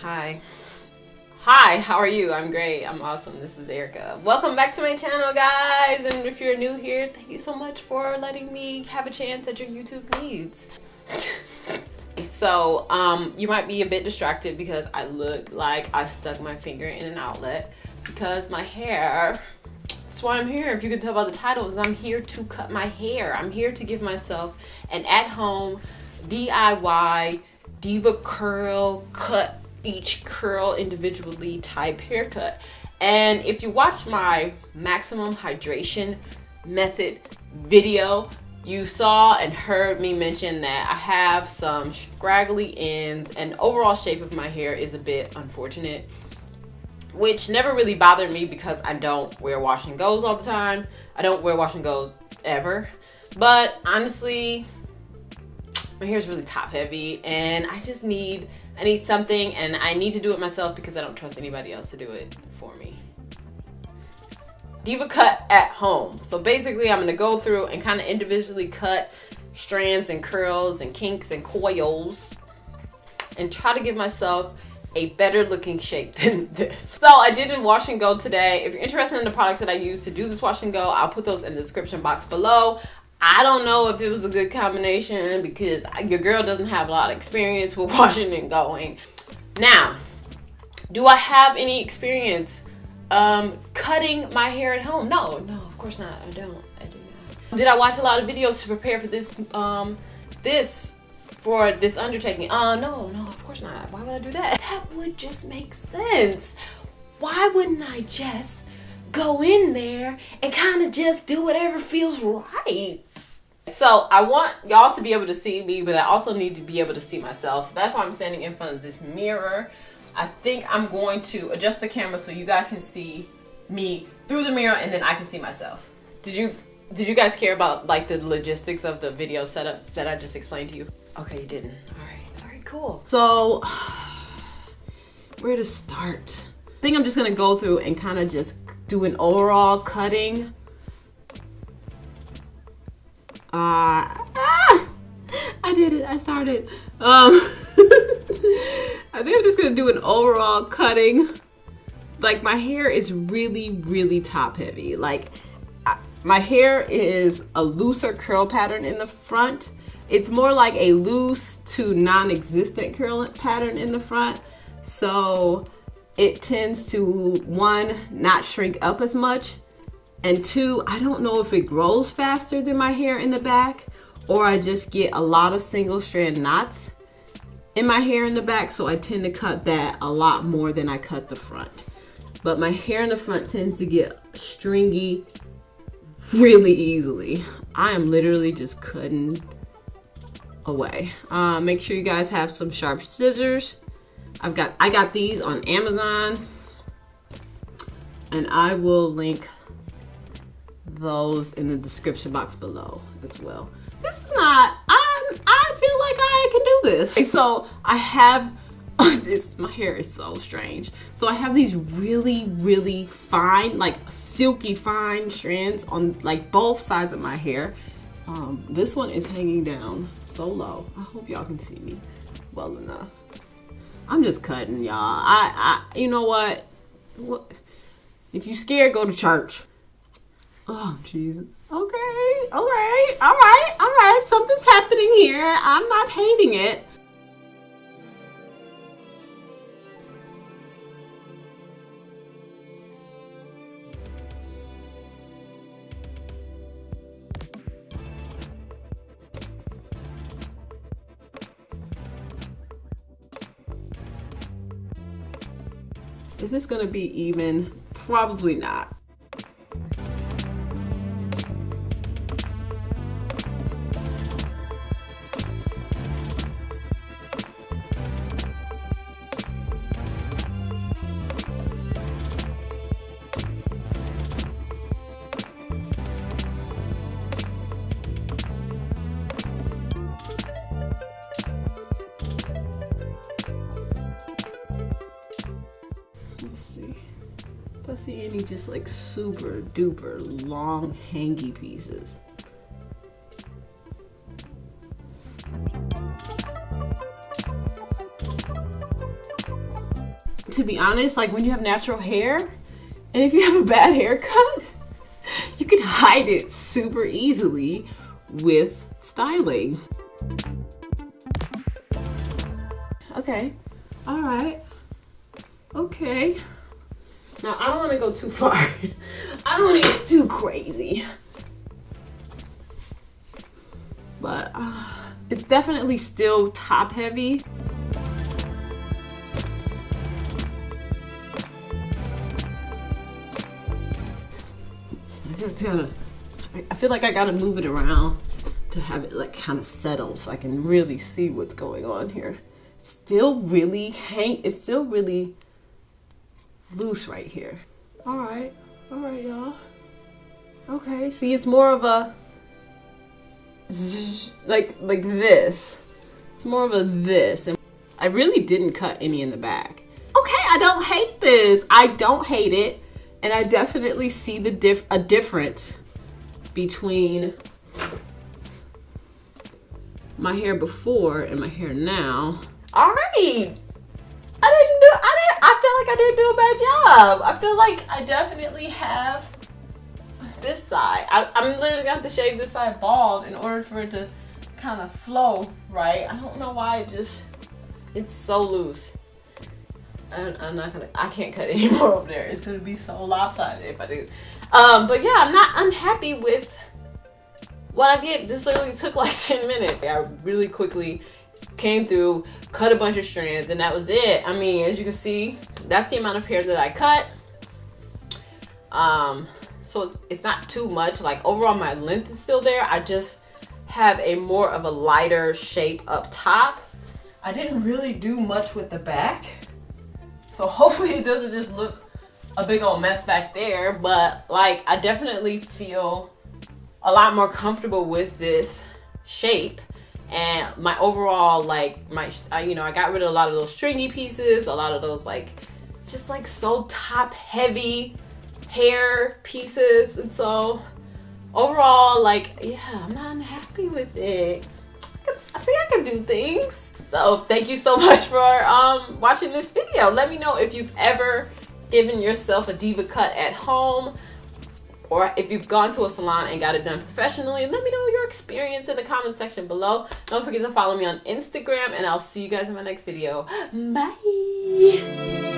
Hi. Hi, how are you? I'm great. I'm awesome. This is Erica. Welcome back to my channel, guys. And if you're new here, thank you so much for letting me have a chance at your YouTube needs. So, you might be a bit distracted because I look like I stuck my finger in an outlet because my hair. That's why I'm here. If you can tell by the title, is I'm here to cut my hair. I'm here to give myself an at-home DIY Deva curl, cut each curl individually type haircut. And if you watch my maximum hydration method video, you saw and heard me mention that I have some scraggly ends and overall shape of my hair is a bit unfortunate, which never really bothered me because I don't wear wash and goes all the time. I don't wear wash and goes ever, but honestly, my hair is really top heavy and I need something, and I need to do it myself because I don't trust anybody else to do it for me. Deva Cut at home. So basically I'm gonna go through and kind of individually cut strands and curls and kinks and coils and try to give myself a better looking shape than this. So I did a wash and go today. If you're interested in the products that I use to do this wash and go, I'll put those in the description box below. I don't know if it was a good combination because your girl doesn't have a lot of experience with washing and going. Now, do I have any experience cutting my hair at home? No, of course not. I do not. Did I watch a lot of videos to prepare for this this undertaking? No, of course not. Why would I do that? That would just make sense. Why wouldn't I just go in there and kind of just do whatever feels right? So I want y'all to be able to see me, but I also need to be able to see myself. So that's why I'm standing in front of this mirror. I think I'm going to adjust the camera so you guys can see me through the mirror and then I can see myself. Did you guys care about like the logistics of the video setup that I just explained to you? Okay, you didn't. All right, cool. So where to start? I think I'm just gonna go through and kind of just do an overall cutting. I did it. I started. I think I'm just gonna do an overall cutting. Like my hair is really top heavy. Like my hair is a looser curl pattern in the front. It's more like a loose to non-existent curl pattern in the front. So it tends to, one, not shrink up as much, and two, I don't know if it grows faster than my hair in the back, or I just get a lot of single strand knots in my hair in the back, so I tend to cut that a lot more than I cut the front. But my hair in the front tends to get stringy really easily. I am literally just cutting away. Make sure you guys have some sharp scissors. I got these on Amazon, and I will link those in the description box below as well. This is not, I feel like I can do this. So I have this, my hair is so strange. So I have these really fine, like silky fine strands on like both sides of my hair. This one is hanging down so low. I hope y'all can see me well enough. I'm just cutting, y'all. You know what? If you scared, go to church. Oh, Jesus. Okay, all right. Something's happening here. I'm not hating it. Is this gonna be even? Probably not. Let's see. If I see any just like super duper long hangy pieces. to be honest, like when you have natural hair, and if you have a bad haircut, you can hide it super easily with styling. Okay, all right, okay. Now I don't want to go too far. I don't want to get too crazy. But it's definitely still top heavy. I feel like I gotta move it around to have it like kind of settle so I can really see what's going on here. It's still really loose right here. All right, y'all. Okay, see, it's more of a like this. It's more of a this, and I really didn't cut any in the back. Okay, I don't hate this. I don't hate it, and I definitely see a difference between my hair before and my hair now. All right. I feel like I didn't do a bad job. I feel like I definitely have this side. I'm literally gonna have to shave this side bald in order for it to kind of flow right. I don't know why it's so loose. I can't cut any more up there. It's gonna be so lopsided if I do. But yeah, I'm not unhappy with what I did. This literally took like 10 minutes. I really quickly came through, cut a bunch of strands, and that was it. I mean, as you can see, that's the amount of hair that I cut. So it's not too much. Like overall my length is still there. I just have a more of a lighter shape up top. I didn't really do much with the back, so hopefully it doesn't just look a big old mess back there. But like I definitely feel a lot more comfortable with this shape. And my overall, like, I got rid of a lot of those stringy pieces, a lot of those, like, just, like, so top-heavy hair pieces. And so, overall, like, yeah, I'm not unhappy with it. I can do things. So, thank you so much for watching this video. Let me know if you've ever given yourself a Deva cut at home, or if you've gone to a salon and got it done professionally. Let me know your experience in the comment section below. Don't forget to follow me on Instagram, and I'll see you guys in my next video. Bye.